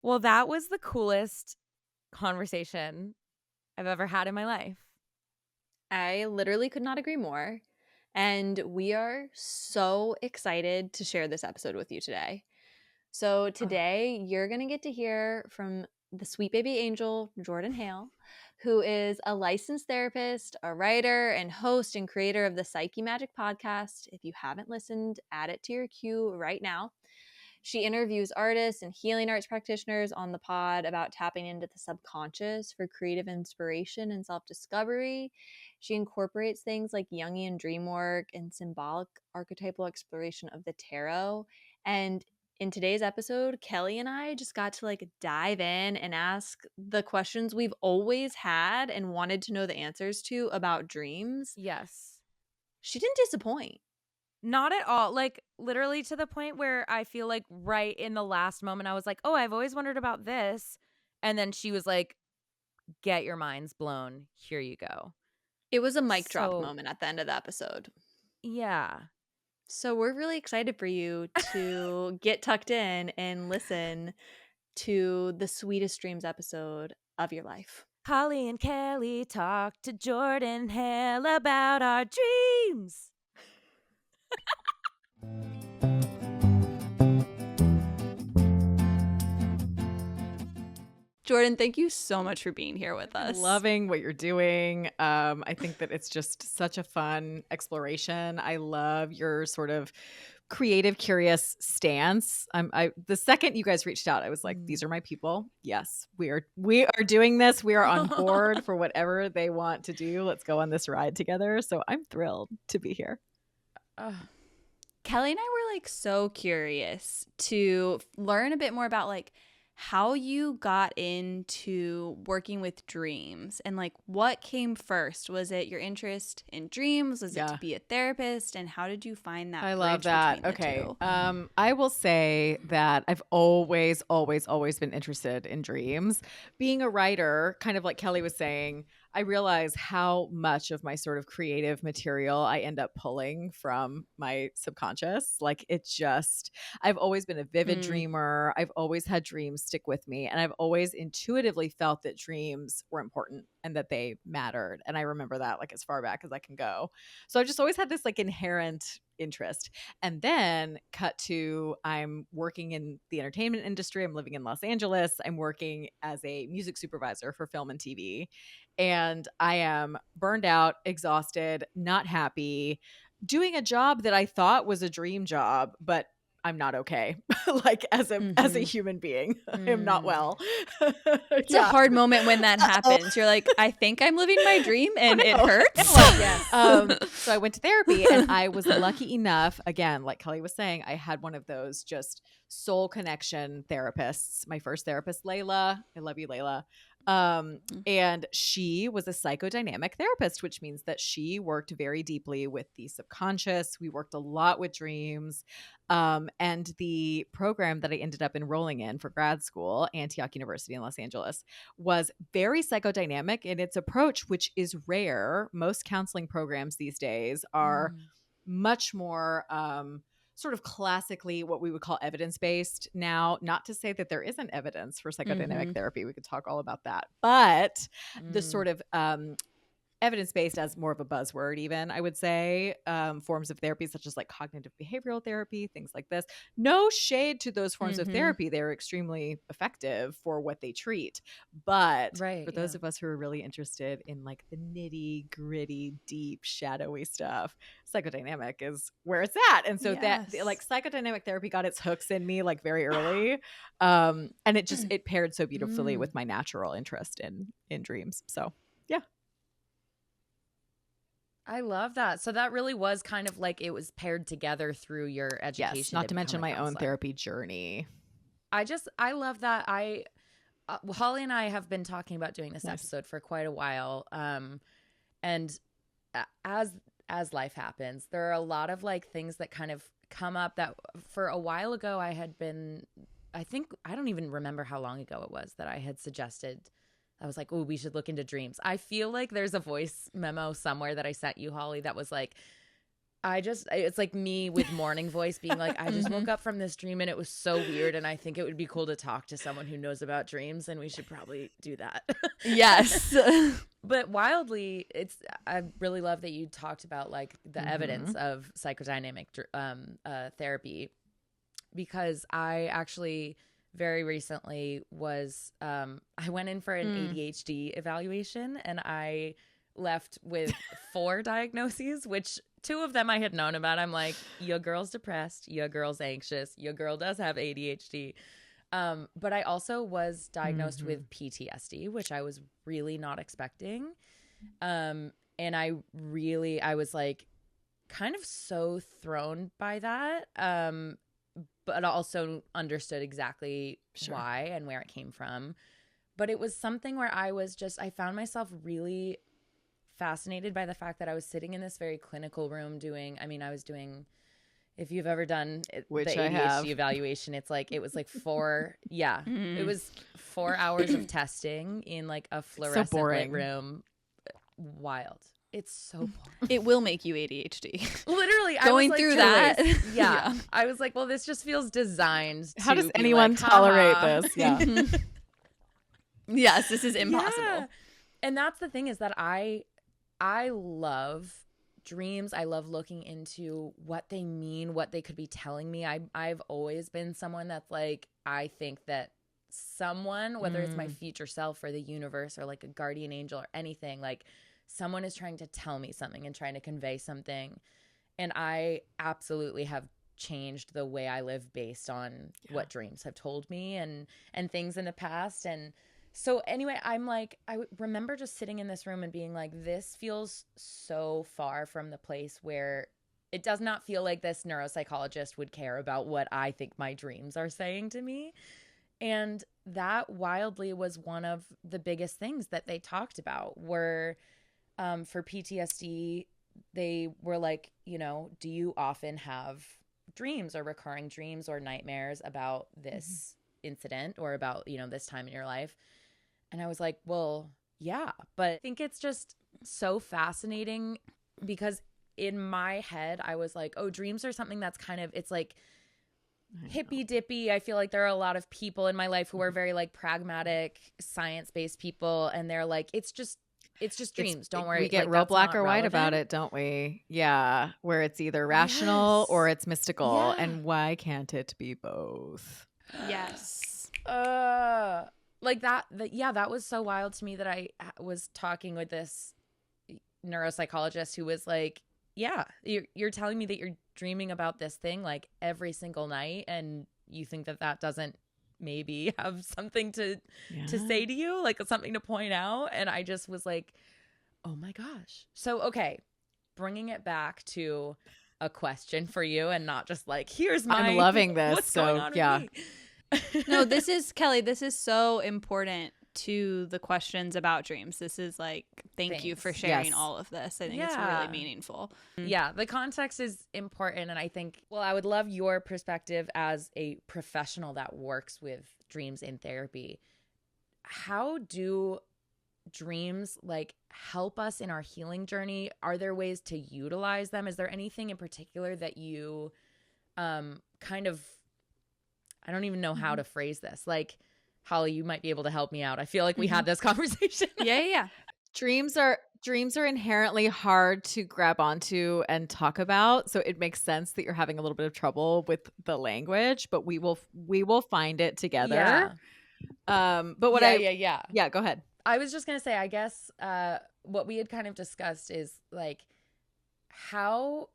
Well, that was the coolest conversation I've ever had in my life. I literally could not agree more. And we are so excited to share this episode with you today. So today you're going to get to hear from the sweet baby angel, Jordan Hale, who is a licensed therapist, a writer, and host and creator of the Psyche Magic podcast. If you haven't listened, add it to your queue right now. She interviews artists and healing arts practitioners on the pod about tapping into the subconscious for creative inspiration and self-discovery. She incorporates things like Jungian dreamwork and symbolic archetypal exploration of the tarot. And in today's episode, Kelly and I just got to dive in and ask the questions we've always had and wanted to know the answers to about dreams. Yes. She didn't disappoint. Not at all. Like, literally to the point where I feel like right in the last moment, I was like, oh, I've always wondered about this. And then she was like, get your minds blown. Here you go. It was a mic drop moment at the end of the episode. Yeah. So we're really excited for you to get tucked in and listen to the sweetest dreams episode of your life. Holly and Kelly talk to Jordan Hale about our dreams. Jordan, thank you so much for being here with us. Loving what you're doing. I think that it's just such a fun exploration. I love your sort of creative, curious stance. The second you guys reached out, I was like, these are my people. Yes, we are doing this. We are on board for whatever they want to do. Let's go on this ride together. So I'm thrilled to be here. Kelly and I were so curious to learn a bit more about how you got into working with dreams and what came first. Was it your interest in dreams? Was it to be a therapist? And how did you find that? I love that. Okay. I will say that I've always been interested in dreams. Being a writer, kind of like Kelly was saying, I realize how much of my sort of creative material I end up pulling from my subconscious. I've always been a vivid dreamer. I've always had dreams stick with me. And I've always intuitively felt that dreams were important and that they mattered. And I remember that as far back as I can go. So I've just always had this inherent interest. And then cut to, I'm working in the entertainment industry. I'm living in Los Angeles. I'm working as a music supervisor for film and TV. And I am burned out, exhausted, not happy, doing a job that I thought was a dream job, but I'm not okay. As a human being, I am not well. It's a hard moment when that happens. You're like, I think I'm living my dream and it hurts. Yes. So I went to therapy and I was lucky enough, again, like Kelly was saying, I had one of those just soul connection therapists. My first therapist, Layla. I love you, Layla. And she was a psychodynamic therapist, which means that she worked very deeply with the subconscious. We worked a lot with dreams. And the program that I ended up enrolling in for grad school, Antioch University in Los Angeles, was very psychodynamic in its approach, which is rare. Most counseling programs these days are much more sort of classically what we would call evidence-based now. Not to say that there isn't evidence for psychodynamic therapy. We could talk all about that. But the sort of evidence-based as more of a buzzword even, I would say, forms of therapy such as cognitive behavioral therapy, things like this. No shade to those forms of therapy. They're extremely effective for what they treat. But for those of us who are really interested in the nitty gritty, deep, shadowy stuff, psychodynamic is where it's at. And so that psychodynamic therapy got its hooks in me very early. And it paired so beautifully with my natural interest in dreams. So yeah. I love that. So that really was kind of it was paired together through your education. Yes, not to mention my own therapy journey. I love that. Holly and I have been talking about doing this episode for quite a while. And as life happens, there are a lot of things that kind of come up that for a while ago I don't even remember how long ago it was that I had suggested. I was like, oh, we should look into dreams. I feel like there's a voice memo somewhere that I sent you, Holly, that was it's like me with morning voice being like, I just woke up from this dream and it was so weird. And I think it would be cool to talk to someone who knows about dreams, and we should probably do that. Yes. But wildly, I really love that you talked about like the evidence of psychodynamic therapy, because I actually very recently I went in for an ADHD evaluation, and I left with 4 diagnoses, which 2 of them I had known about. I'm like, your girl's depressed, your girl's anxious, your girl does have ADHD. But I also was diagnosed with PTSD, which I was really not expecting. And I was like kind of so thrown by that. But also understood exactly why and where it came from. But it was something where I found myself really fascinated by the fact that I was sitting in this very clinical room I was doing, if you've ever done Which the ADHD evaluation, it was like 4, it was 4 hours of testing in like a fluorescent light room. Wild. It's so boring. It will make you ADHD. Literally, going through that. Yeah. I was like, well, this just feels designed. How does anyone tolerate this? Yeah. Yes, this is impossible. Yeah. And that's the thing, is that I love dreams. I love looking into what they mean, what they could be telling me. I've always been someone that's like, I think that someone, whether it's my future self or the universe or like a guardian angel or anything, like someone is trying to tell me something and trying to convey something. And I absolutely have changed the way I live based on what dreams have told me and things in the past. And so anyway, I'm like, I remember just sitting in this room and being like, this feels so far from the place where it does not feel like this neuropsychologist would care about what I think my dreams are saying to me. And that wildly was one of the biggest things that they talked about were, for PTSD, they were like, do you often have dreams or recurring dreams or nightmares about this incident or about, this time in your life? And I was like, well, yeah, but I think it's just so fascinating because in my head, I was like, oh, dreams are something that's kind of, it's like hippy dippy. I feel like there are a lot of people in my life who are very like pragmatic, science-based people. And they're like, it's just dreams. Don't worry. We get real black or white about it, don't we? Yeah. Where it's either rational or it's mystical. Yeah. And why can't it be both? Yes. Like that was so wild to me that I was talking with this neuropsychologist who was like, yeah, you're telling me that you're dreaming about this thing like every single night, and you think that doesn't maybe have something to say to you, like something to point out. And I just was like, oh my gosh. So, okay, bringing it back to a question for you and not just like, here's my, I'm loving this. What's going on with me? No, this is Kelly. This is so important to the questions about dreams. This is like, thank you for sharing all of this. I think it's really meaningful. Yeah, the context is important. And I think, well, I would love your perspective as a professional that works with dreams in therapy. How do dreams like help us in our healing journey? Are there ways to utilize them? Is there anything in particular that you kind of, I don't even know how to phrase this. Like, Holly, you might be able to help me out. I feel like we had this conversation. Yeah. Dreams are inherently hard to grab onto and talk about. So it makes sense that you're having a little bit of trouble with the language, but we will find it together. Yeah. But what Yeah, go ahead. I was just going to say, I guess what we had kind of discussed is like, how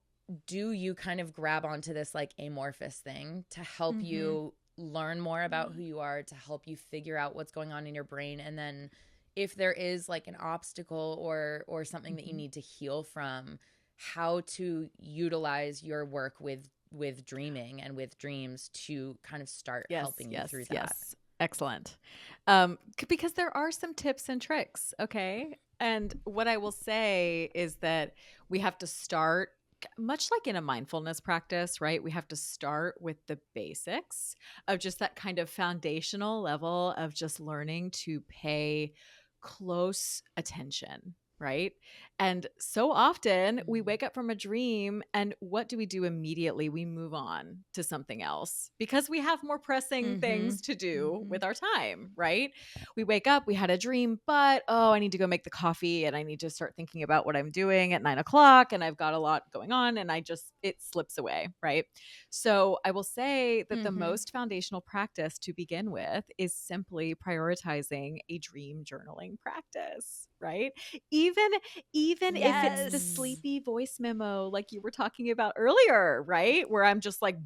do you kind of grab onto this like amorphous thing to help you learn more about who you are, to help you figure out what's going on in your brain? And then if there is like an obstacle or something that you need to heal from, how to utilize your work with dreaming and with dreams to kind of start helping you through that. Yes. Excellent. Because there are some tips and tricks. Okay. And what I will say is that we have to start, much like in a mindfulness practice, right? We have to start with the basics of just that kind of foundational level of just learning to pay close attention right? And so often we wake up from a dream, and what do we do immediately? We move on to something else because we have more pressing things to do with our time, right? We wake up, we had a dream, but I need to go make the coffee and I need to start thinking about what I'm doing at 9 o'clock, and I've got a lot going on, and it slips away, right? So I will say that the most foundational practice to begin with is simply prioritizing a dream journaling practice, right? Even if it's the Yes. sleepy voice memo like you were talking about earlier, right? Where I'm just like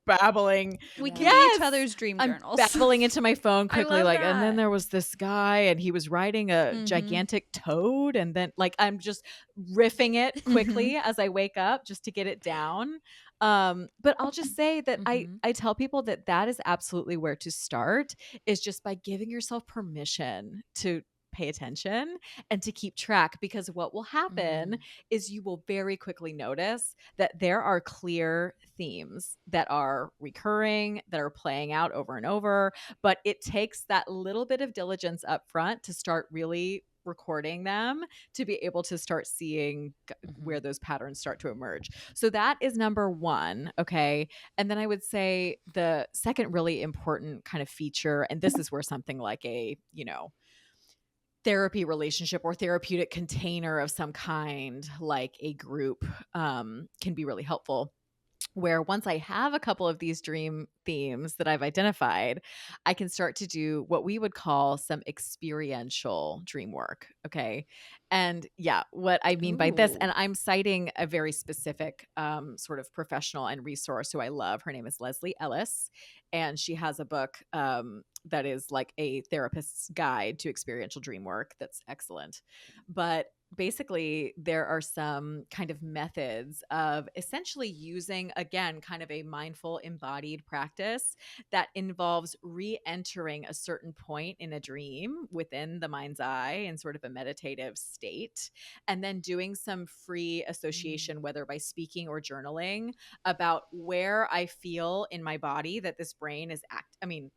babbling. We can be each other's dream I'm journals. babbling into my phone I quickly, love like, and then that. there was this guy and he was riding a gigantic toad, and then like I'm just riffing it quickly as I wake up just to get it down. But I'll just say that I tell people that that is absolutely where to start, is just by giving yourself permission to pay attention and to keep track, because what will happen is you will very quickly notice that there are clear themes that are recurring, that are playing out over and over, but it takes that little bit of diligence up front to start really recording them, to be able to start seeing where those patterns start to emerge. So that is number one. Okay. And then I would say the second really important kind of feature, and this is where something like a, therapy relationship or therapeutic container of some kind, like a group, can be really helpful. Where once I have a couple of these dream themes that I've identified, I can start to do what we would call some experiential dream work. Okay. And yeah, what I mean by this, and I'm citing a very specific sort of professional and resource who I love. Her name is Leslie Ellis, and she has a book that is like a therapist's guide to experiential dream work that's excellent. But basically, there are some kind of methods of essentially using, again, kind of a mindful embodied practice that involves re-entering a certain point in a dream within the mind's eye in sort of a meditative state, and then doing some free association, whether by speaking or journaling, about where I feel in my body that this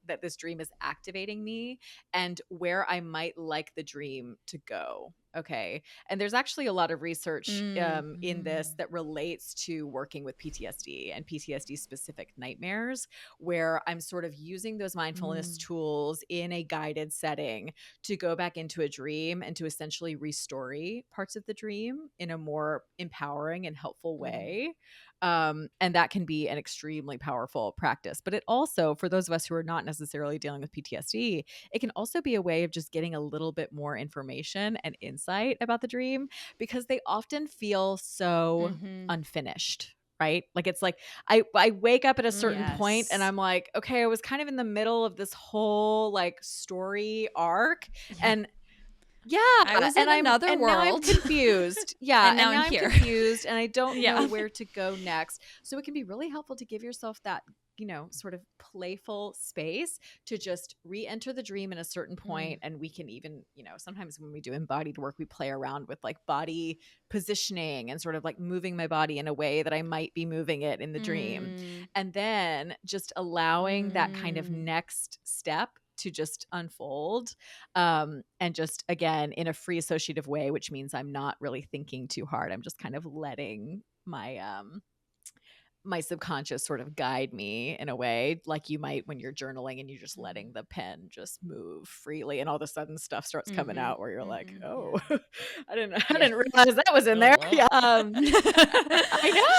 that this dream is activating me, and where I might like the dream to go. Okay. And there's actually a lot of research in this that relates to working with PTSD and PTSD specific nightmares, where I'm sort of using those mindfulness tools in a guided setting to go back into a dream and to essentially restory parts of the dream in a more empowering and helpful way. And that can be an extremely powerful practice. But it also, for those of us who are not necessarily dealing with PTSD, it can also be a way of just getting a little bit more information and insight about the dream, because they often feel so unfinished. Right? Like it's like I wake up at a certain point and I'm like, okay, I was kind of in the middle of this whole like story arc. And I was in another world. Now I'm confused. Yeah. And now I'm here. Confused and I don't know where to go next. So it can be really helpful to give yourself that, sort of playful space to just re-enter the dream in a certain point. And we can even, sometimes when we do embodied work, we play around with like body positioning and sort of like moving my body in a way that I might be moving it in the dream. And then just allowing that kind of next step to just unfold, and just, again, in a free associative way, which means I'm not really thinking too hard. I'm just kind of letting my subconscious sort of guide me in a way, like you might when you're journaling and you're just letting the pen just move freely, and all of a sudden stuff starts coming out where you're like, oh, I didn't realize that was in there. Yeah. I know.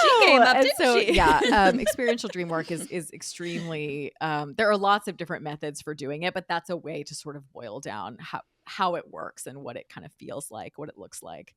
She came up, and didn't so, she? Yeah, experiential dream work is extremely, there are lots of different methods for doing it, but that's a way to sort of boil down how it works and what it kind of feels like, what it looks like.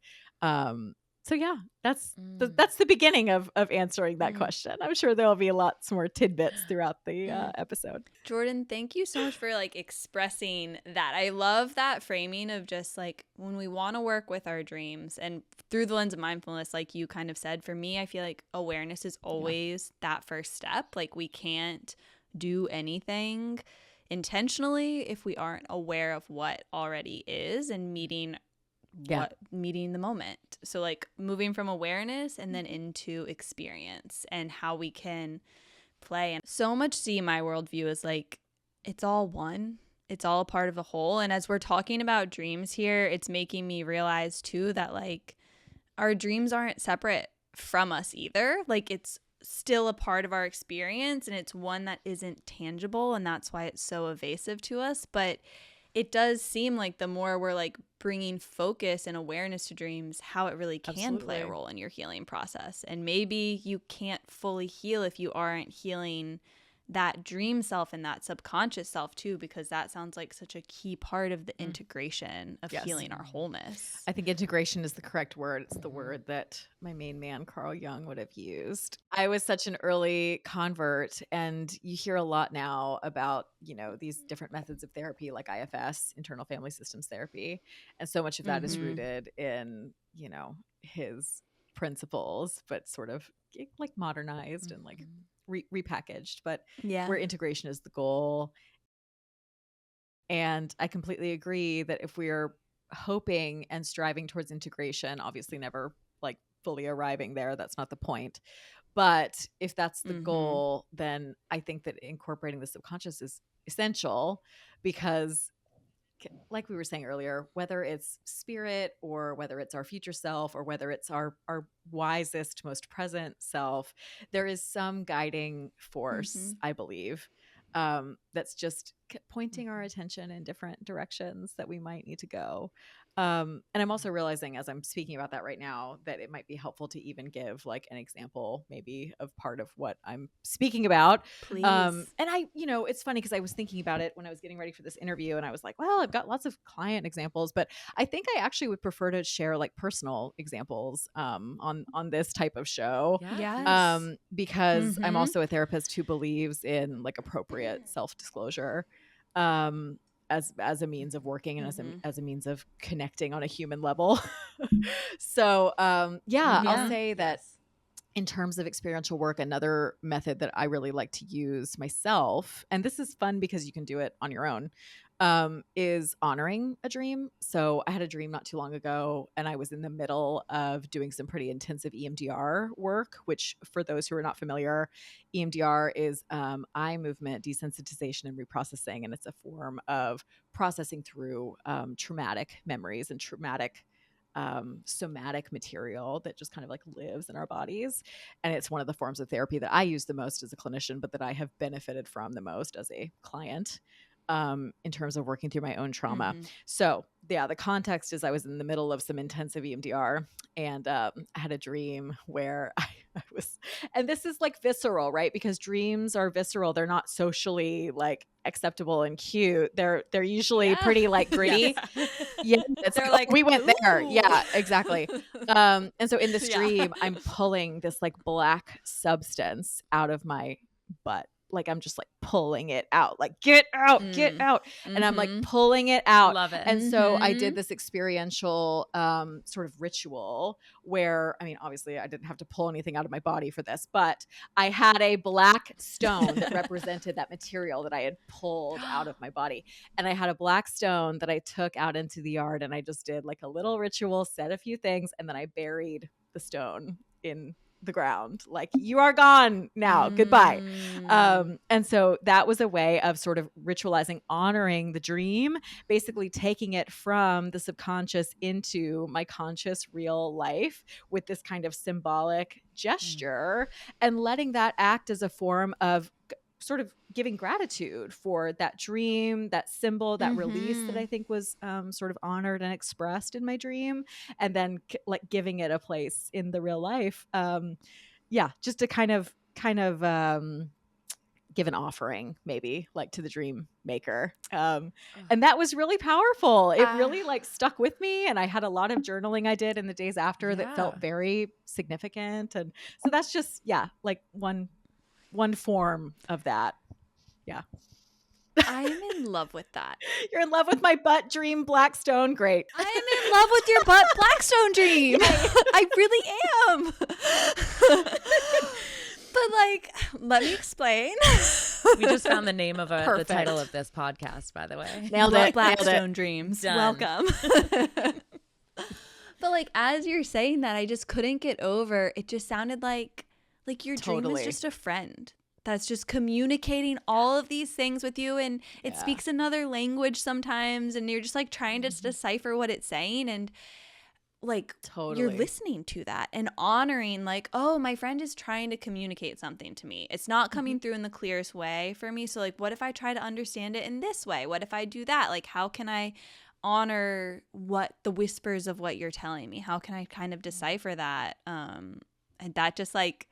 So yeah, that's the beginning of answering that question. I'm sure there'll be lots more tidbits throughout the episode. Jordan, thank you so much for like expressing that. I love that framing of just like when we want to work with our dreams and through the lens of mindfulness, like you kind of said. For me, I feel like awareness is always that first step. Like we can't do anything intentionally if we aren't aware of what already is and meeting the moment. So like moving from awareness and then into experience and how we can play. And so much see my worldview is like it's all one. it's all a part of the whole. And as we're talking about dreams here, it's making me realize too that like our dreams aren't separate from us either. Like it's still a part of our experience, and it's one that isn't tangible, and that's why it's so evasive to us. But it does seem like the more we're like bringing focus and awareness to dreams, how it really can play a role in your healing process. And maybe you can't fully heal if you aren't healing that dream self and that subconscious self too, because that sounds like such a key part of the integration of healing our wholeness. I think integration is the correct word. It's the word that my main man, Carl Jung, would have used. I was such an early convert, and you hear a lot now about, you know, these different methods of therapy like IFS, internal family systems therapy. And so much of that is rooted in, you know, his principles, but sort of like modernized and like repackaged, but where integration is the goal. And I completely agree that if we are hoping and striving towards integration, obviously never like fully arriving there, that's not the point. But if that's the goal, then I think that incorporating the subconscious is essential, because like we were saying earlier, whether it's spirit or whether it's our future self or whether it's our wisest, most present self, there is some guiding force, I believe, that's just pointing our attention in different directions that we might need to go. And I'm also realizing as I'm speaking about that right now that it might be helpful to even give like an example maybe of part of what I'm speaking about. Please. And I, you know, it's funny because I was thinking about it when I was getting ready for this interview, and I was like, well, I've got lots of client examples, but I think I actually would prefer to share like personal examples on this type of show. Yes. Because I'm also a therapist who believes in like appropriate self-disclosure. As a means of working and as a means of connecting on a human level. So I'll say that in terms of experiential work, another method that I really like to use myself, and this is fun because you can do it on your own, is honoring a dream. So I had a dream not too long ago, and I was in the middle of doing some pretty intensive EMDR work, which for those who are not familiar, EMDR is eye movement desensitization and reprocessing. And it's a form of processing through traumatic memories and traumatic somatic material that just kind of like lives in our bodies. And it's one of the forms of therapy that I use the most as a clinician, but that I have benefited from the most as a client in terms of working through my own trauma. So yeah, the context is I was in the middle of some intensive EMDR, and I had a dream where I was, and this is like visceral, right? Because dreams are visceral. They're not socially like acceptable and cute. They're usually pretty like gritty. It's They're like, like, we went there. ooh. Yeah, exactly. And so in this dream, I'm pulling this like black substance out of my butt. Like I'm just like pulling it out, like get out. And I'm like pulling it out. Love it. And so I did this experiential sort of ritual where, I mean, obviously I didn't have to pull anything out of my body for this, but I had a black stone that represented that material that I had pulled out of my body. And I had a black stone that I took out into the yard, and I just did like a little ritual, said a few things, and then I buried the stone in the ground, like, you are gone now, goodbye. And so that was a way of sort of ritualizing, honoring the dream, basically taking it from the subconscious into my conscious real life with this kind of symbolic gesture, and letting that act as a form of sort of giving gratitude for that dream, that symbol, that release that I think was sort of honored and expressed in my dream, and then like giving it a place in the real life. Just to kind of give an offering, maybe like to the dream maker. And that was really powerful. It really like stuck with me. And I had a lot of journaling I did in the days after that felt very significant. And so that's just, like one form of that. I'm in love with that. You're in love with my butt dream Blackstone. Great. I am in love with your butt Blackstone dream. I really am. But like, let me explain. We just found the name of the title of this podcast, by the way. Nailed it. Blackstone dreams. Done. Welcome. But like, as you're saying that, I just couldn't get over. It just sounded like your dream was just a friend. that's just communicating all of these things with you, and it Yeah. speaks another language sometimes, and you're just like trying to decipher what it's saying, and like Totally. you're listening to that and honoring like, oh, my friend is trying to communicate something to me. It's not coming through in the clearest way for me. So like, what if I try to understand it in this way? What if I do that? Like, how can I honor what the whispers of what you're telling me? How can I kind of decipher that? And that just like,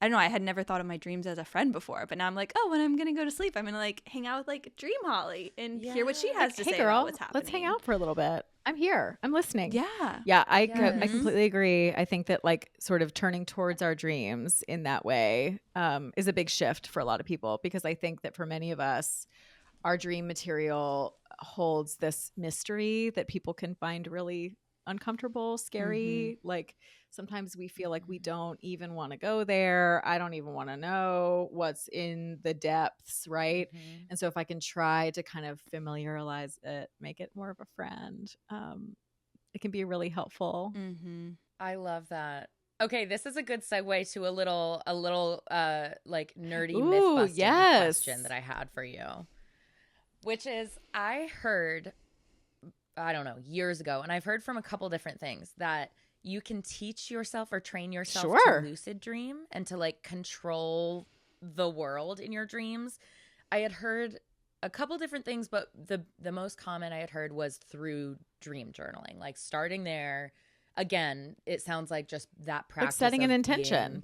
I don't know, I had never thought of my dreams as a friend before, but now I'm like, oh, when I'm going to go to sleep, I'm going to like hang out with like Dream Holly and hear what she has to Hey say girl, about what's happening. let's hang out for a little bit. I'm here. I'm listening. Yeah. Yeah, I Yes. completely agree. I think that like sort of turning towards our dreams in that way is a big shift for a lot of people, because I think that for many of us, our dream material holds this mystery that people can find really uncomfortable, scary. Like sometimes we feel like we don't even want to go there. I don't even want to know what's in the depths, right? And so if I can try to kind of familiarize it, make it more of a friend, it can be really helpful. I love that. Okay, this is a good segue to a little like nerdy myth busting question that I had for you. Which is, I heard, I don't know, years ago, and I've heard from a couple different things, that you can teach yourself or train yourself to lucid dream and to like control the world in your dreams. I had heard a couple different things, but the most common I had heard was through dream journaling, like starting there. Again, it sounds like just that practice, like setting an of intention,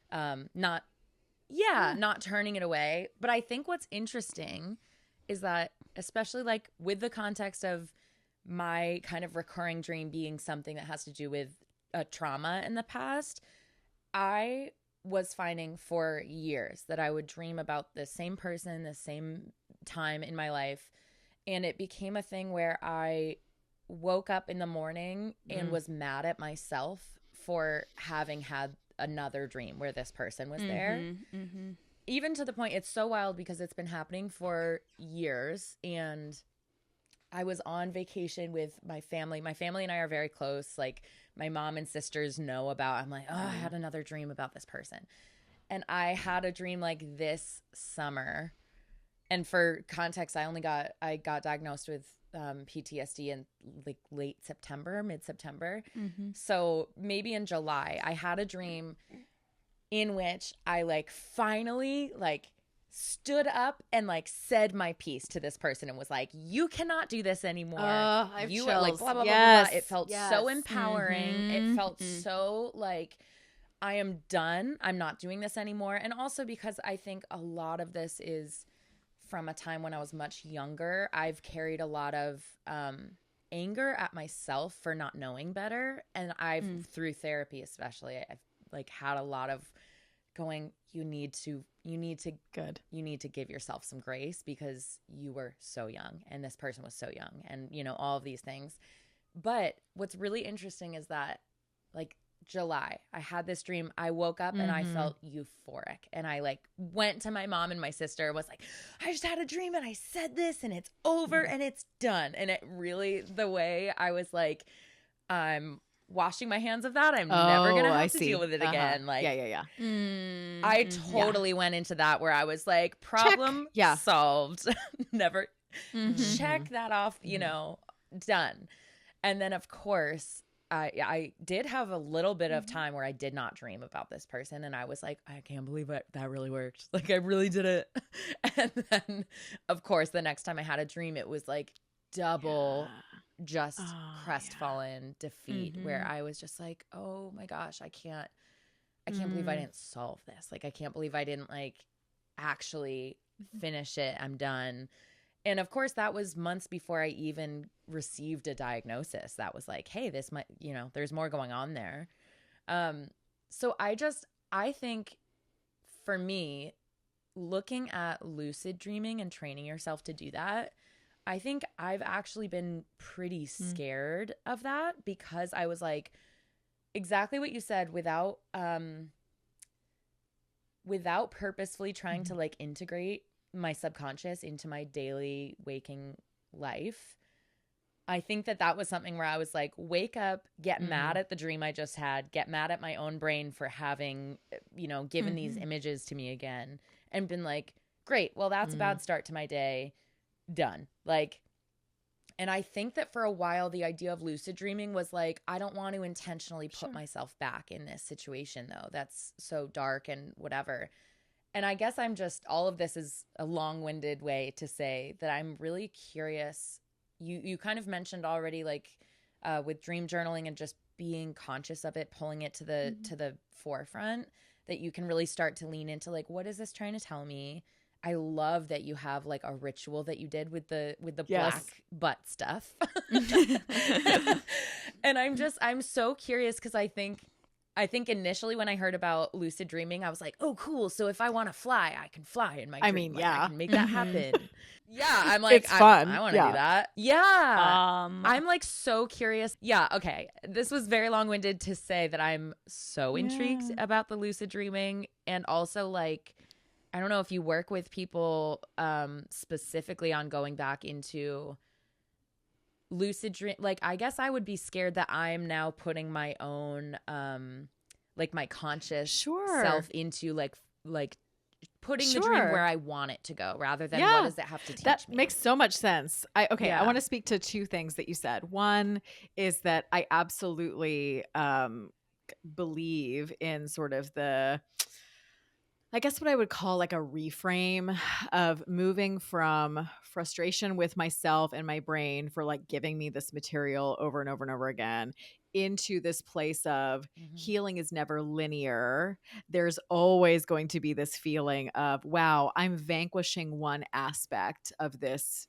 being, not turning it away. But I think what's interesting is that, especially like with the context of my kind of recurring dream being something that has to do with a trauma in the past, I was finding for years that I would dream about the same person, the same time in my life. And it became a thing where I woke up in the morning and was mad at myself for having had another dream where this person was there. Even to the point, it's so wild because it's been happening for years. And I was on vacation with my family. My family and I are very close. Like my mom and sisters know about, I'm like, oh, I had another dream about this person. And I had a dream like this summer. And for context, I got diagnosed with PTSD in like late September, mid-September. So maybe in July, I had a dream in which I like finally like stood up and like said my piece to this person and was like, you cannot do this anymore. You are like blah, blah, blah, blah, blah. It felt so empowering. It felt so like, I am done. I'm not doing this anymore. And also because I think a lot of this is from a time when I was much younger. I've carried a lot of anger at myself for not knowing better. And I've, through therapy especially, I've like had a lot of going, you need to give yourself some grace because you were so young and this person was so young and, you know, all of these things. But what's really interesting is that like July, I had this dream. I woke up and I felt euphoric. And I like went to my mom and my sister and was like, I just had a dream and I said this and it's over and it's done. And it really, the way I was like, I'm washing my hands of that. I'm never going to have to deal with it again. Like, I totally went into that where I was like, problem solved. Never check that off, you know, done. And then of course, I did have a little bit of time where I did not dream about this person. And I was like, I can't believe it. That really worked. Like, I really did it. And then, of course, the next time I had a dream, it was like double just crestfallen defeat where I was just like, oh my gosh, I can't believe I didn't solve this. Like, I can't believe I didn't like actually finish it. I'm done. And of course, that was months before I even received a diagnosis. That was like, hey, this might, you know, there's more going on there. So I think for me, looking at lucid dreaming and training yourself to do that, I think I've actually been pretty scared of that because I was like, exactly what you said, without purposefully trying to like integrate my subconscious into my daily waking life. I think that was something where I was like, wake up, get mad at the dream I just had, get mad at my own brain for having, you know, given these images to me again, and been like, great, well, that's a bad start to my day. Done. Like, and I think that for a while, the idea of lucid dreaming was like, I don't want to intentionally put myself back in this situation, though. That's so dark and whatever. And I guess all of this is a long-winded way to say that I'm really curious. You kind of mentioned already, like with dream journaling and just being conscious of it, pulling it to the forefront, that you can really start to lean into like, what is this trying to tell me? I love that you have like a ritual that you did with the black butt stuff. And I'm so curious because I think initially when I heard about lucid dreaming, I was like, oh, cool. So if I want to fly, I can fly in my dream. I mean, like, I can make that happen. Yeah. I'm like, it's fun. I want to do that. Yeah. I'm like so curious. Yeah. Okay. This was very long-winded to say that I'm so intrigued about the lucid dreaming. And also like, I don't know if you work with people specifically on going back into lucid dream. Like, I guess I would be scared that I'm now putting my own, like my conscious self into like putting the dream where I want it to go rather than what does it have to teach me? That makes so much sense. I want to speak to two things that you said. One is that I absolutely believe in sort of I guess what I would call like a reframe of moving from frustration with myself and my brain for like giving me this material over and over and over again into this place of healing is never linear. There's always going to be this feeling of, wow, I'm vanquishing one aspect of this,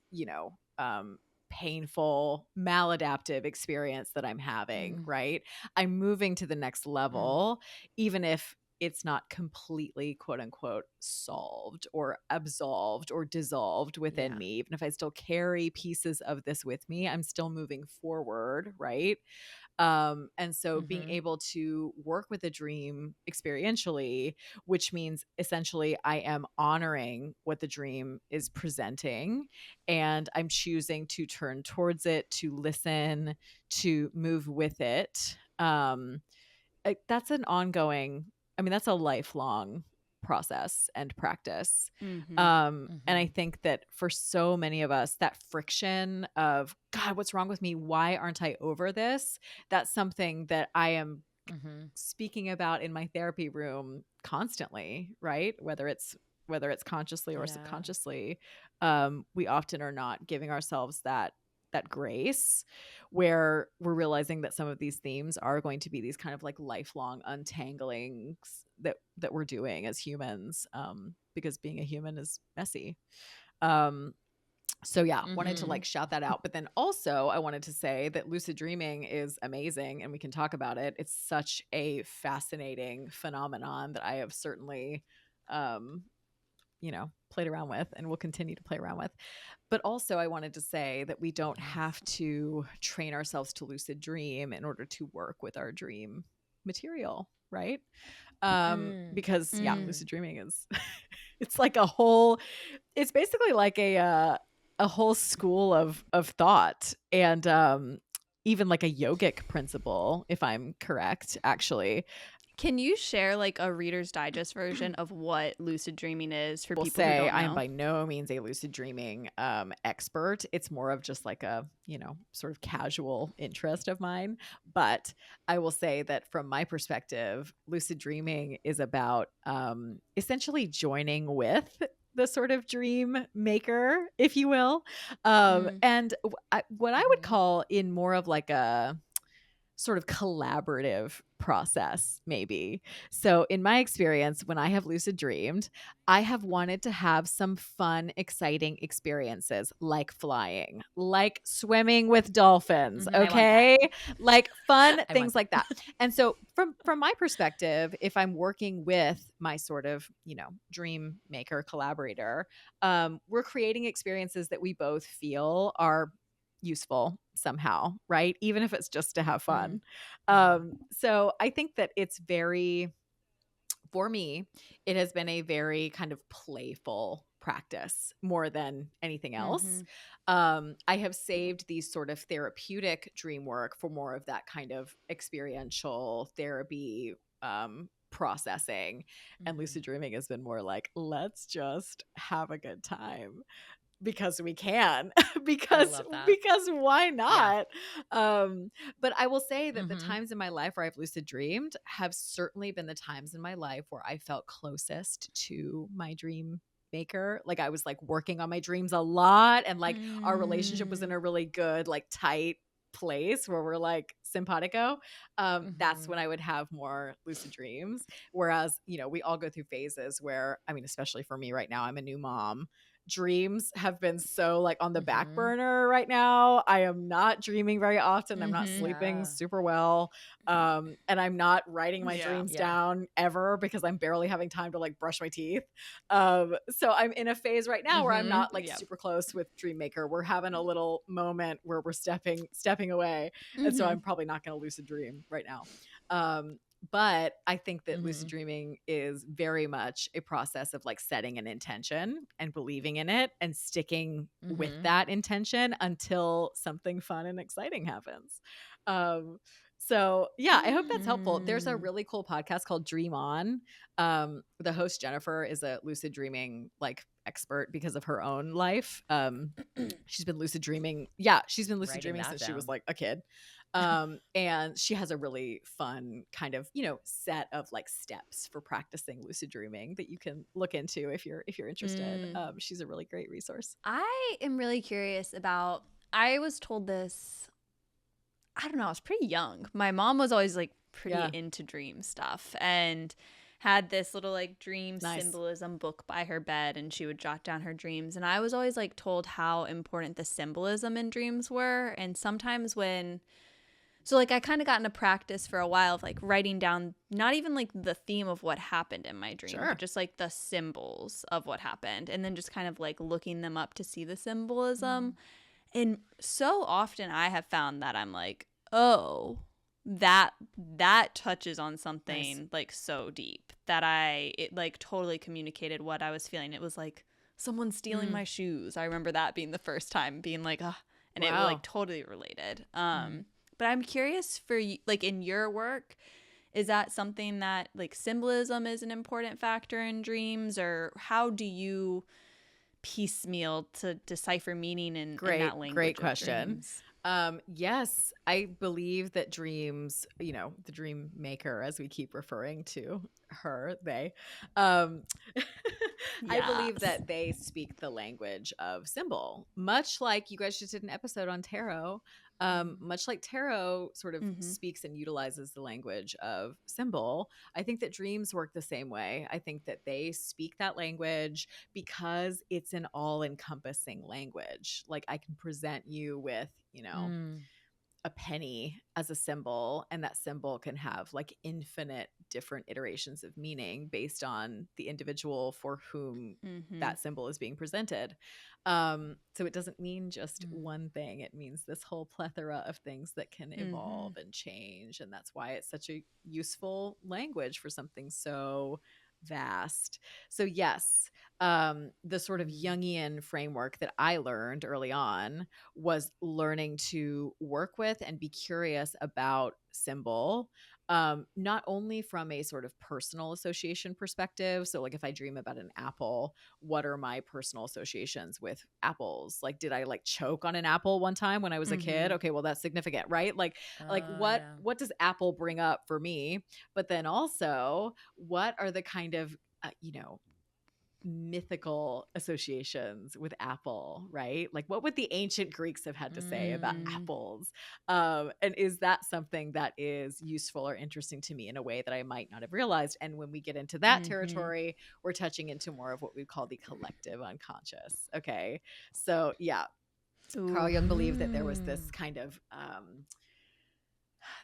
painful, maladaptive experience that I'm having, right? I'm moving to the next level, even if it's not completely quote unquote solved or absolved or dissolved within me. Even if I still carry pieces of this with me, I'm still moving forward. Right. And so being able to work with a dream experientially, which means essentially I am honoring what the dream is presenting and I'm choosing to turn towards it, to listen, to move with it. That's an ongoing, that's a lifelong process and practice. And I think that for so many of us, that friction of, God, what's wrong with me? Why aren't I over this? That's something that I am speaking about in my therapy room constantly, right? Whether it's consciously or subconsciously, we often are not giving ourselves that grace where we're realizing that some of these themes are going to be these kind of like lifelong untanglings that we're doing as humans, because being a human is messy. So wanted to like shout that out. But then also I wanted to say that lucid dreaming is amazing and we can talk about it. It's such a fascinating phenomenon that I have certainly played around with and will continue to play around with. But also I wanted to say that we don't have to train ourselves to lucid dream in order to work with our dream material, right? Because lucid dreaming is it's like it's basically like a whole school of thought and even like a yogic principle, if I'm correct, actually. Can you share like a Reader's Digest version of what lucid dreaming is for people who say don't know? I'm by no means a lucid dreaming expert. It's more of just like a, sort of casual interest of mine. But I will say that from my perspective, lucid dreaming is about essentially joining with the sort of dream maker, if you will. And what I would call in more of like a sort of collaborative process, maybe. So in my experience, when I have lucid dreamed, I have wanted to have some fun, exciting experiences like flying, like swimming with dolphins, okay? Like fun things like that. And so from my perspective, if I'm working with my sort of, dream maker collaborator, we're creating experiences that we both feel are useful somehow, right? Even if it's just to have fun. So I think that it's for me, it has been a very kind of playful practice more than anything else. I have saved these sort of therapeutic dream work for more of that kind of experiential therapy processing. And lucid dreaming has been more like, let's just have a good time because we can. because love that. because why not? But I will say that the Mhm. times in my life where I've lucid dreamed have certainly been the times in my life where I felt closest to my dream maker. Like I was like working on my dreams a lot, and like our relationship was in a really good, like tight place where we're like simpatico. That's when I would have more lucid dreams. Whereas, you know, we all go through phases where, I mean, especially for me right now, I'm a new mom. Dreams have been so like on the back burner right now. I am not dreaming very often. I'm not sleeping super well. And I'm not writing my dreams down ever because I'm barely having time to like brush my teeth. So I'm in a phase right now where I'm not like super close with Dream Maker. We're having a little moment where we're stepping away. And so I'm probably not going to lucid dream right now. But I think that lucid dreaming is very much a process of like setting an intention and believing in it and sticking with that intention until something fun and exciting happens. So yeah, I hope that's helpful. There's a really cool podcast called Dream On. The host Jennifer is a lucid dreaming like expert because of her own life. She's been lucid dreaming. Yeah, she's been lucid dreaming since she was like a kid. And she has a really fun kind of, you know, set of like steps for practicing lucid dreaming that you can look into if you're interested. She's a really great resource. I am really curious about, I was told this, I don't know, I was pretty young. My mom was always like pretty into dream stuff and had this little like dream symbolism book by her bed, and she would jot down her dreams. And I was always like told how important the symbolism in dreams were. And sometimes so like I kind of got into practice for a while of like writing down not even like the theme of what happened in my dream, but just like the symbols of what happened, and then just kind of like looking them up to see the symbolism. And so often I have found that I'm like, oh, that touches on something like so deep that it like totally communicated what I was feeling. It was like someone stealing my shoes. I remember that being the first time being like, and it like totally related. But I'm curious for you, like in your work, is that something that like symbolism is an important factor in dreams, or how do you piecemeal to decipher meaning in that language? Great question. Yes, I believe that dreams, you know, the dream maker, as we keep referring to her, I believe that they speak the language of symbol, much like you guys just did an episode on tarot. Much like tarot sort of speaks and utilizes the language of symbol, I think that dreams work the same way. I think that they speak that language because it's an all-encompassing language. Like I can present you with, you know, a penny as a symbol, and that symbol can have like infinite different iterations of meaning based on the individual for whom that symbol is being presented. So it doesn't mean just one thing. It means this whole plethora of things that can evolve and change. And that's why it's such a useful language for something so vast. So yes, the sort of Jungian framework that I learned early on was learning to work with and be curious about symbol, not only from a sort of personal association perspective. So like if I dream about an apple, what are my personal associations with apples? Like, did I like choke on an apple one time when I was a kid? Okay, well that's significant, right? Like what does apple bring up for me? But then also, what are the kind of you know, mythical associations with apple, right? Like what would the ancient Greeks have had to say about apples? And is that something that is useful or interesting to me in a way that I might not have realized? And when we get into that territory, we're touching into more of what we call the collective unconscious. Okay. So yeah, Carl Jung believed that there was this kind of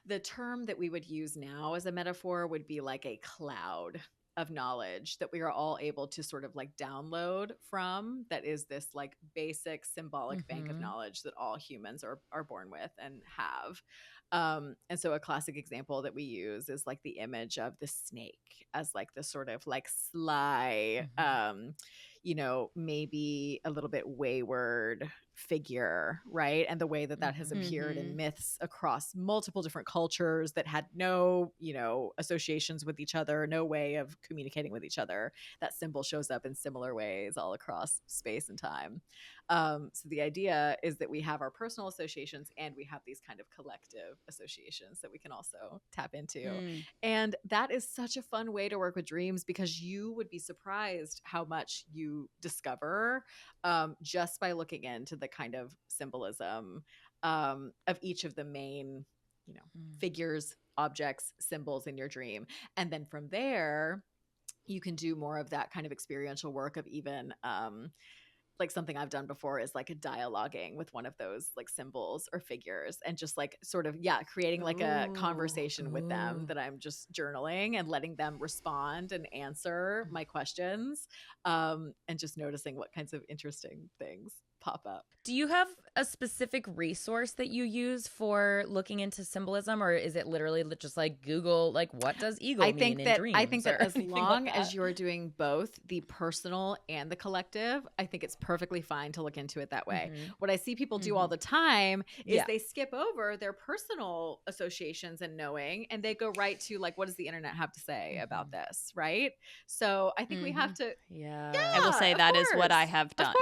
the term that we would use now as a metaphor would be like a cloud of knowledge that we are all able to sort of like download from, that is this like basic symbolic bank of knowledge that all humans are born with and have. And so a classic example that we use is like the image of the snake as like the sort of like sly, maybe a little bit wayward figure, right? And the way that that has appeared in myths across multiple different cultures that had no, associations with each other, no way of communicating with each other. That symbol shows up in similar ways all across space and time. So the idea is that we have our personal associations and we have these kind of collective associations that we can also tap into. And that is such a fun way to work with dreams, because you would be surprised how much you discover just by looking into the kind of symbolism of each of the main, figures, objects, symbols in your dream. And then from there, you can do more of that kind of experiential work of even like something I've done before is like a dialoguing with one of those like symbols or figures, and just like sort of, creating like a conversation with them that I'm just journaling and letting them respond and answer my questions, and just noticing what kinds of interesting things pop up. Do you have a specific resource that you use for looking into symbolism, or is it literally just like Google, like, what does eagle mean in dreams? I think that as long as you're doing both the personal and the collective, I think it's perfectly fine to look into it that way. What I see people do all the time is they skip over their personal associations and knowing, and they go right to like, what does the internet have to say about this, right? So I think we have to I will say that is what I have done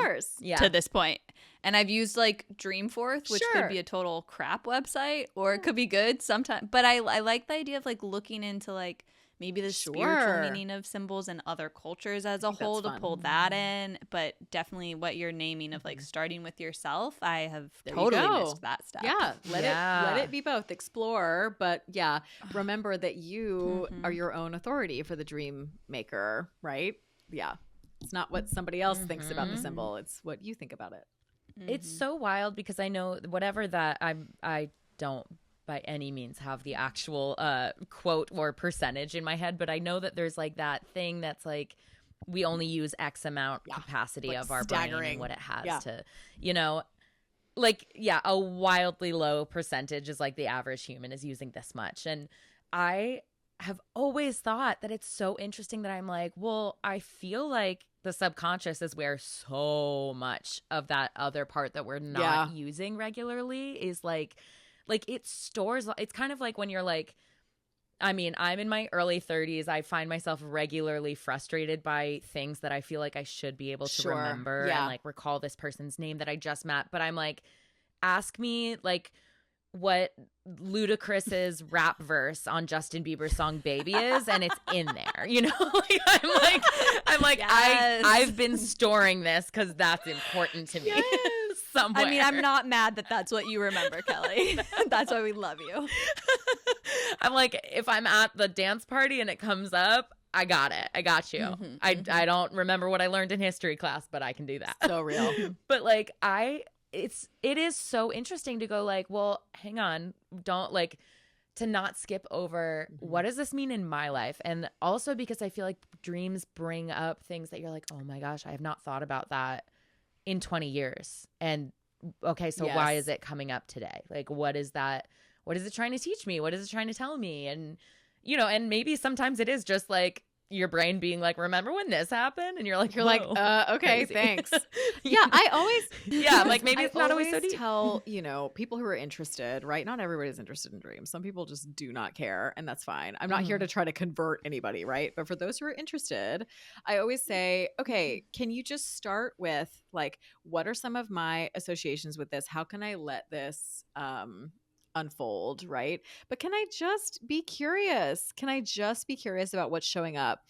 to this point. And I've used like Dreamforth, which could be a total crap website, or it could be good sometimes. But I like the idea of like looking into like maybe the spiritual meaning of symbols in other cultures as a whole, to pull that in. But definitely what you're naming of like starting with yourself, I have totally missed that step. Let it be both. Explore, but remember that you are your own authority for the dream maker, right? Yeah. It's not what somebody else thinks about the symbol. It's what you think about it. It's so wild, because I know whatever that I don't by any means have the actual quote or percentage in my head, but I know that there's like that thing that's like we only use X amount capacity like of our brain and what it has to, a wildly low percentage is like the average human is using this much. And I have always thought that it's so interesting that I'm like, well, I feel like the subconscious is where so much of that other part that we're not using regularly is like it stores. It's kind of like when you're like, I mean, I'm in my early 30s. I find myself regularly frustrated by things that I feel like I should be able to remember and like recall this person's name that I just met. But I'm like, ask me like what Ludacris's rap verse on Justin Bieber's song Baby is, and it's in there, I'm like I've been storing this because that's important to me. Somewhere. I mean, I'm not mad that that's what you remember, Kelly. That's why we love you. I'm like, if I'm at the dance party and it comes up, I got it. I got you. I don't remember what I learned in history class, but I can do that. So real. But like it is so interesting to go like, well, hang on, don't like to not skip over what does this mean in my life? And also because I feel like dreams bring up things that you're like, oh my gosh, I have not thought about that in 20 years. And okay, so why is it coming up today? Like, what is that? What is it trying to teach me? What is it trying to tell me? And, and maybe sometimes it is just like your brain being like, remember when this happened? And you're like, okay, crazy. Thanks. I always, like maybe it's not always so deep. Tell, people who are interested, right? Not everybody's interested in dreams. Some people just do not care, and that's fine. I'm not here to try to convert anybody, right? But for those who are interested, I always say, okay, can you just start with like, what are some of my associations with this? How can I let this, unfold, right? But can I just be curious? Can I just be curious about what's showing up?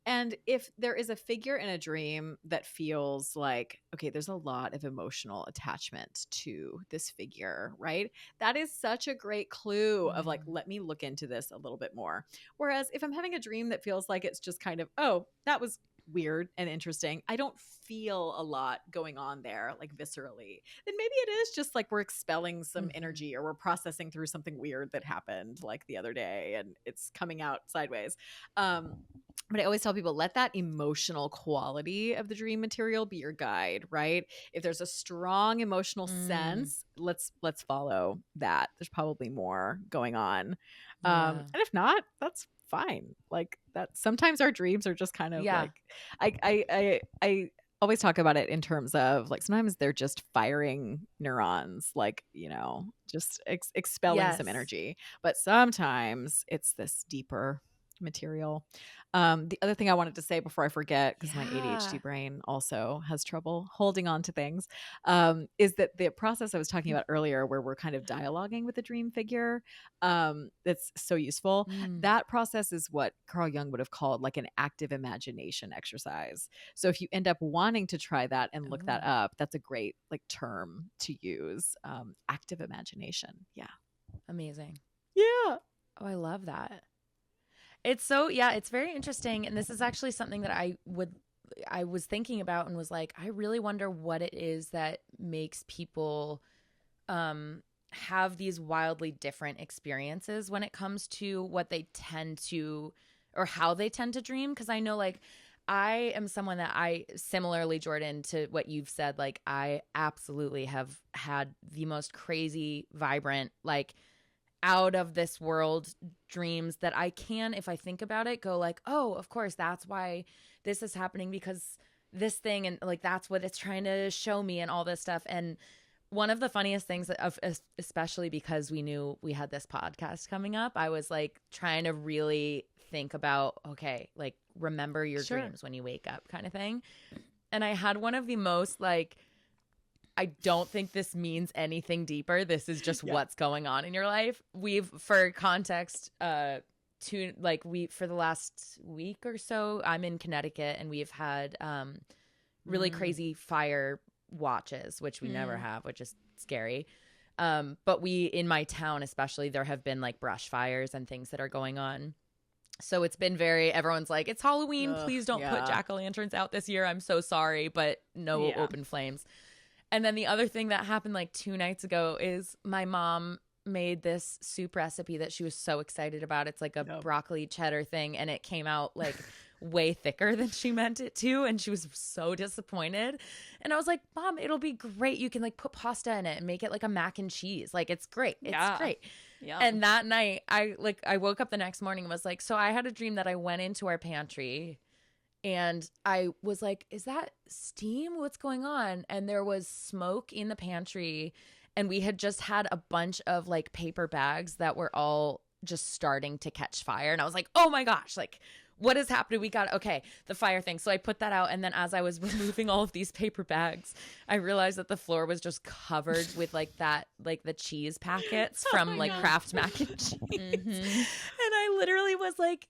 And if there is a figure in a dream that feels like, okay, there's a lot of emotional attachment to this figure, right? That is such a great clue of like, let me look into this a little bit more. Whereas if I'm having a dream that feels like it's just kind of, oh, that was weird and interesting, I don't feel a lot going on there, like viscerally, then maybe it is just like we're expelling some energy, or we're processing through something weird that happened like the other day and it's coming out sideways. But I always tell people, let that emotional quality of the dream material be your guide, right? If there's a strong emotional sense, let's follow that. There's probably more going on. And if not, that's fine. Like that, sometimes our dreams are just kind of like, I always talk about it in terms of like sometimes they're just firing neurons, like, just expelling some Yes. energy. But sometimes it's this deeper material. The other thing I wanted to say before I forget, because my ADHD brain also has trouble holding on to things, is that the process I was talking about earlier, where we're kind of dialoguing with the dream figure, that's so useful. That process is what Carl Jung would have called like an active imagination exercise. So if you end up wanting to try that and look that up, that's a great like term to use. Active imagination. Yeah. Amazing. Yeah. Oh, I love that. It's so, it's very interesting. And this is actually something that I was thinking about and was like, I really wonder what it is that makes people have these wildly different experiences when it comes to what they tend to, or how they tend to dream. Because I know, like, I am someone that similarly, Jordan, to what you've said, like, I absolutely have had the most crazy, vibrant, like, out of this world dreams that I can, if I think about it, go like, oh, of course, that's why this is happening, because this thing, and like that's what it's trying to show me and all this stuff. And one of the funniest things, especially because we knew we had this podcast coming up, I was like trying to really think about, okay, like remember your dreams when you wake up kind of thing. And I had one of the most like, I don't think this means anything deeper. This is just what's going on in your life. For context, for the last week or so, I'm in Connecticut and we've had really crazy fire watches, which we never have, which is scary. But in my town especially, there have been like brush fires and things that are going on. So it's been everyone's like, it's Halloween. Please don't put jack-o'-lanterns out this year. I'm so sorry, but no open flames. And then the other thing that happened like 2 nights ago is my mom made this soup recipe that she was so excited about. It's like a broccoli cheddar thing, and it came out like way thicker than she meant it to, and she was so disappointed. And I was like, Mom, it'll be great. You can like put pasta in it and make it like a mac and cheese. Like it's great. It's great. Yeah. And that night I woke up the next morning and was like, so I had a dream that I went into our pantry and I was like, is that steam? What's going on? And there was smoke in the pantry. And we had just had a bunch of like paper bags that were all just starting to catch fire. And I was like, oh my gosh, like what is happening? We got, the fire thing. So I put that out. And then as I was removing all of these paper bags, I realized that the floor was just covered with like the cheese packets from like Kraft mac and cheese. Mm-hmm. And I literally was like,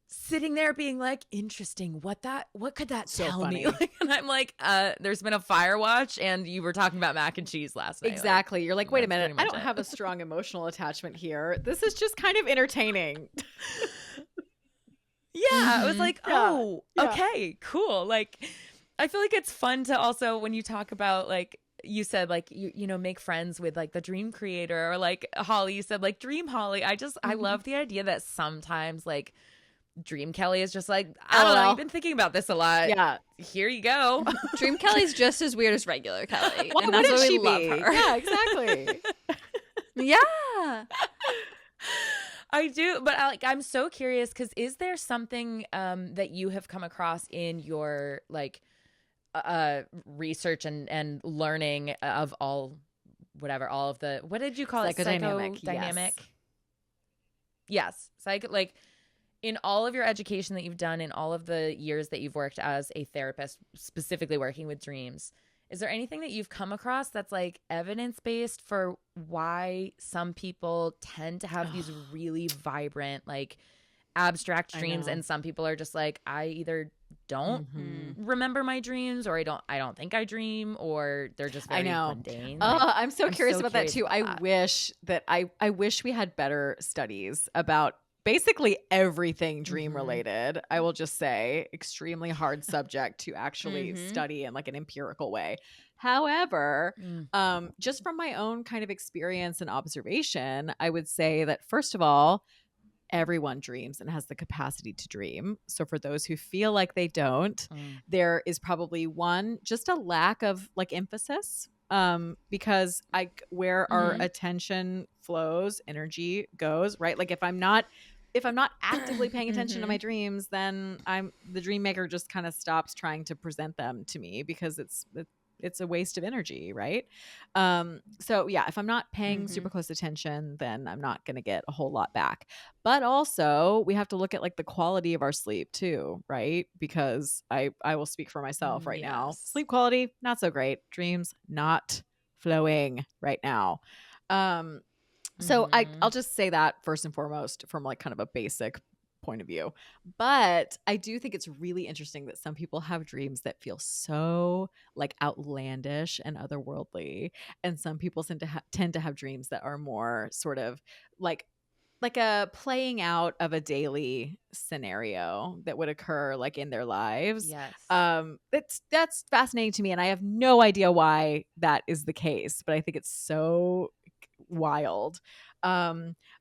sitting there being like, interesting, what could that tell me? Like, and I'm like, there's been a fire watch and you were talking about mac and cheese last night. Exactly. Like, you're like, wait a minute, I don't have a strong emotional attachment here. This is just kind of entertaining. I was like, okay, cool. Like, I feel like it's fun to also, when you talk about like, you said like, you know, make friends with like the dream creator, or like Holly, you said like dream Holly. I love the idea that sometimes like Dream Kelly is just like, I don't know, you've been thinking about this a lot. Yeah. Here you go. Dream Kelly's just as weird as regular Kelly. Why and that's why we love her. Yeah, exactly. Yeah. I do, but I'm so curious, because is there something that you have come across in your like research and learning of all of the, what did you call it? Psychodynamic. Yes. Like, in all of your education that you've done, in all of the years that you've worked as a therapist, specifically working with dreams, is there anything that you've come across that's like evidence-based for why some people tend to have these really vibrant, like abstract dreams, and some people are just like, I either don't remember my dreams, or I don't think I dream, or they're just very mundane. Like, I'm so curious about that too. I wish we had better studies about basically everything dream related. I will just say, extremely hard subject to actually study in like an empirical way. However, just from my own kind of experience and observation, I would say that first of all, everyone dreams and has the capacity to dream. So for those who feel like they don't, there is probably just a lack of like emphasis, because where our attention flows, energy goes, right? Like if I'm not if I'm not actively paying attention to my dreams, then the dream maker just kind of stops trying to present them to me because it's a waste of energy, right? So yeah, if I'm not paying super close attention, then I'm not going to get a whole lot back. But also we have to look at like the quality of our sleep too, right? Because I will speak for myself right now. Sleep quality, not so great. Dreams, not flowing right now. So I'll just say that first and foremost from like kind of a basic point of view. But I do think it's really interesting that some people have dreams that feel so like outlandish and otherworldly, and some people tend to have dreams that are more sort of like a playing out of a daily scenario that would occur like in their lives. Yes. That's fascinating to me, and I have no idea why that is the case, but I think it's so wild.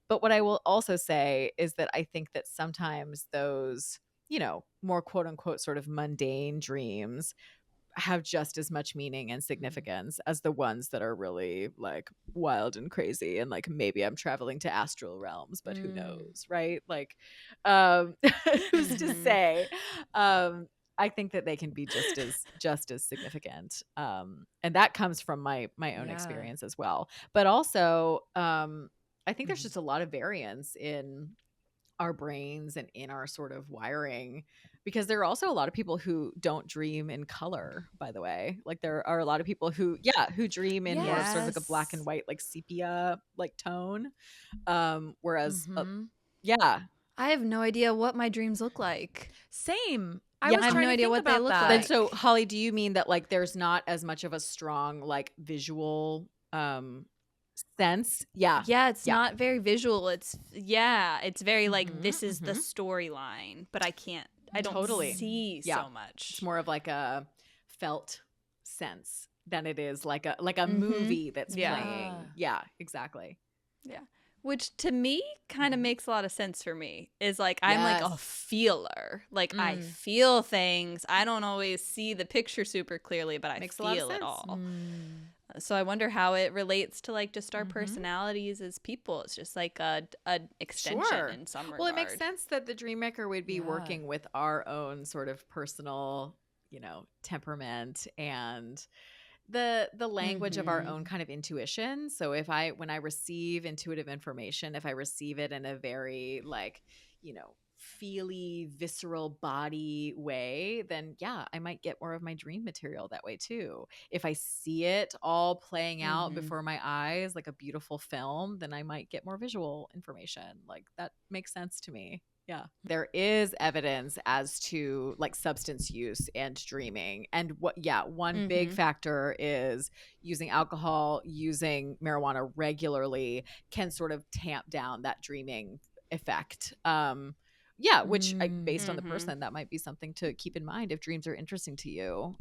But what I will also say is that I think that sometimes those, more quote unquote sort of mundane dreams have just as much meaning and significance as the ones that are really like wild and crazy and like maybe I'm traveling to astral realms, but who knows, right? Like who's to say? I think that they can be just as significant, and that comes from my own experience as well. But also, I think there's just a lot of variance in our brains and in our sort of wiring, because there are also a lot of people who don't dream in color, by the way. Like there are a lot of people who dream in more of sort of like a black and white, like sepia like tone, whereas I have no idea what my dreams look like. Same. I have no idea what they look like. And so, Holly, do you mean that like there's not as much of a strong like visual sense? Yeah, it's not very visual. It's very like this is the storyline, but I don't see so much. It's more of like a felt sense than it is like a movie that's playing. Yeah, exactly. Yeah. Which to me kind of makes a lot of sense for me. Is like I'm like a feeler. Like I feel things. I don't always see the picture super clearly, but I feel it all. So I wonder how it relates to like just our personalities as people. It's just like an extension in some regard. Well, it makes sense that the dream maker would be working with our own sort of personal, temperament and the language of our own kind of intuition. So when I receive intuitive information, if I receive it in a very like, feely, visceral body way, then I might get more of my dream material that way too. If I see it all playing out before my eyes like a beautiful film, then I might get more visual information. Like that makes sense to me. Yeah. There is evidence as to like substance use and dreaming. And one big factor is using alcohol, using marijuana regularly can sort of tamp down that dreaming effect. Which based on the person, that might be something to keep in mind if dreams are interesting to you.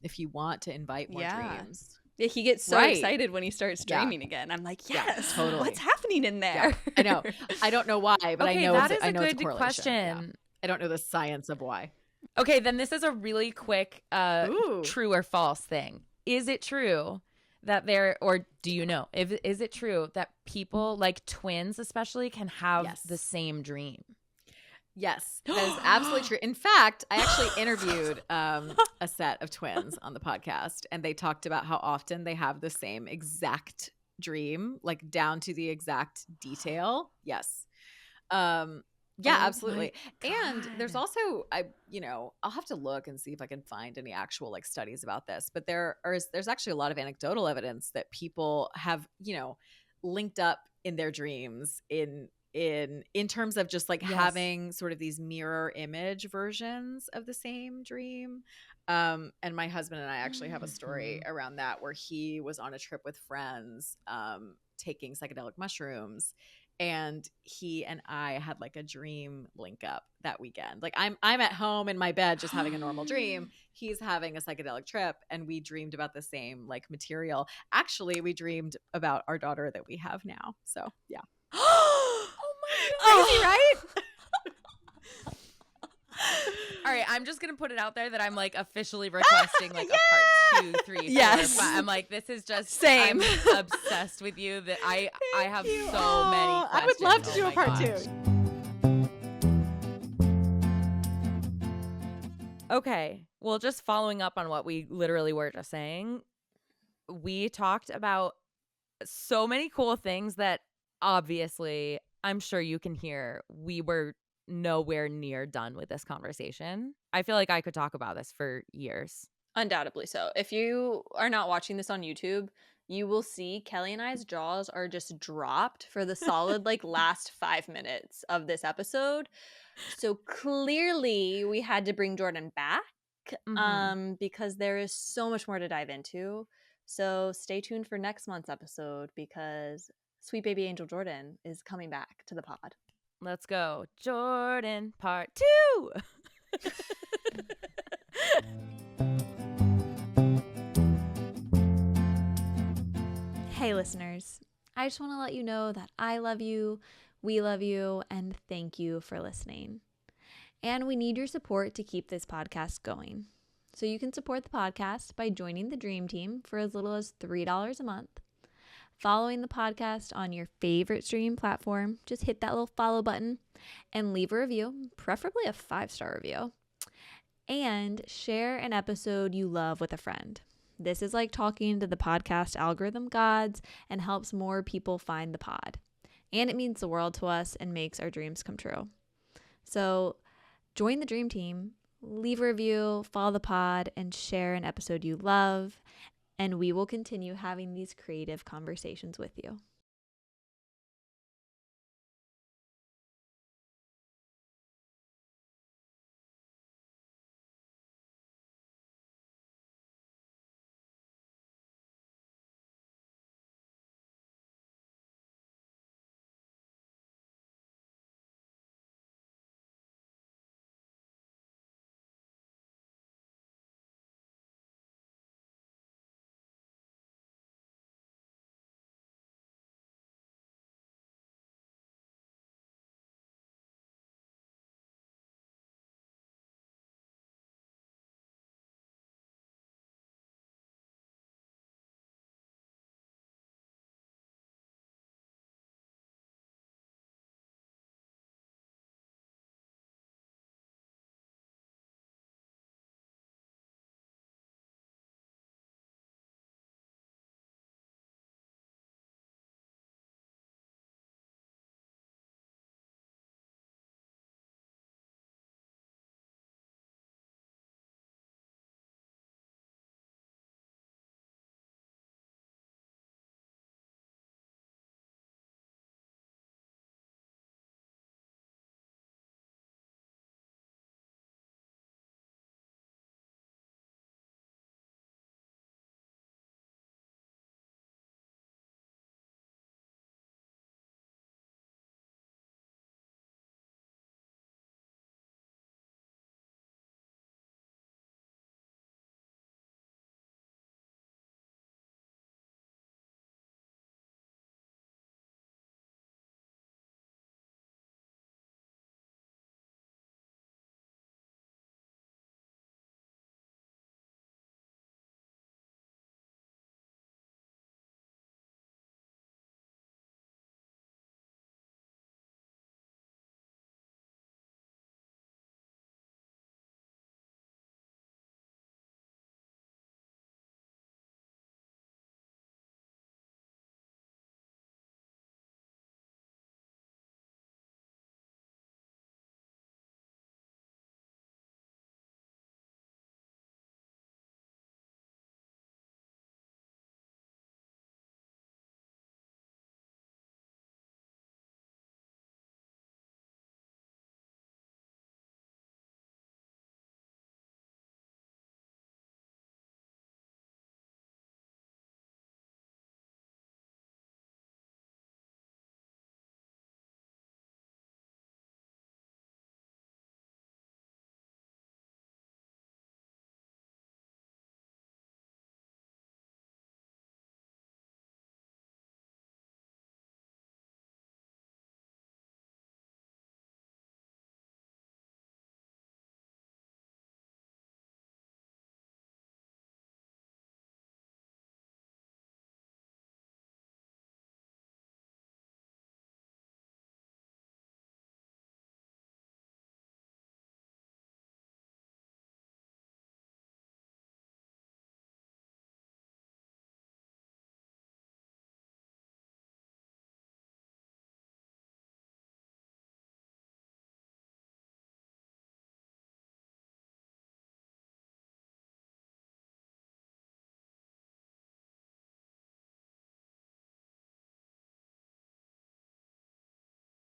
If you want to invite more dreams. Yeah, he gets so excited when he starts dreaming again. I'm like, yes, totally. What's happening in there? Yeah, I know. I don't know why, but I know that it's is a good question. Yeah. I don't know the science of why. Okay, then this is a really quick true or false thing. Is it true that or do you know, is it true that people like twins especially can have the same dream? Yes, that is absolutely true. In fact, I actually interviewed a set of twins on the podcast, and they talked about how often they have the same exact dream, like down to the exact detail. Yes. Absolutely. And there's also, I'll have to look and see if I can find any actual like studies about this, but there's actually a lot of anecdotal evidence that people have, linked up in their dreams in terms of just like having sort of these mirror image versions of the same dream. And my husband and I actually have a story around that where he was on a trip with friends taking psychedelic mushrooms, and he and I had like a dream link up that weekend. Like I'm at home in my bed just having a normal dream. He's having a psychedelic trip, and we dreamed about the same like material. Actually, we dreamed about our daughter that we have now. So yeah. Crazy, right? All right, I'm just gonna put it out there that I'm like officially requesting like a part 2, 3, 4. Yes. But I'm like, this is just same. I'm obsessed with you that I have so many questions. I would love to do a part 2. Okay. Well, just following up on what we literally were just saying, we talked about so many cool things that obviously I'm sure you can hear. We were nowhere near done with this conversation. I feel like I could talk about this for years. Undoubtedly so. If you are not watching this on YouTube, you will see Kelly and I's jaws are just dropped for the solid like last 5 minutes of this episode. So clearly we had to bring Jordan back because there is so much more to dive into. So stay tuned for next month's episode because sweet baby angel Jordan is coming back to the pod. Let's go. Jordan part 2. Hey listeners, I just want to let you know that I love you, we love you, and thank you for listening. And we need your support to keep this podcast going. So you can support the podcast by joining the Dream Team for as little as $3 a month. Following the podcast on your favorite streaming platform, just hit that little follow button and leave a review, preferably a 5-star review. And share an episode you love with a friend. This is like talking to the podcast algorithm gods and helps more people find the pod. And it means the world to us and makes our dreams come true. So join the Dream Team, leave a review, follow the pod, and share an episode you love. And we will continue having these creative conversations with you.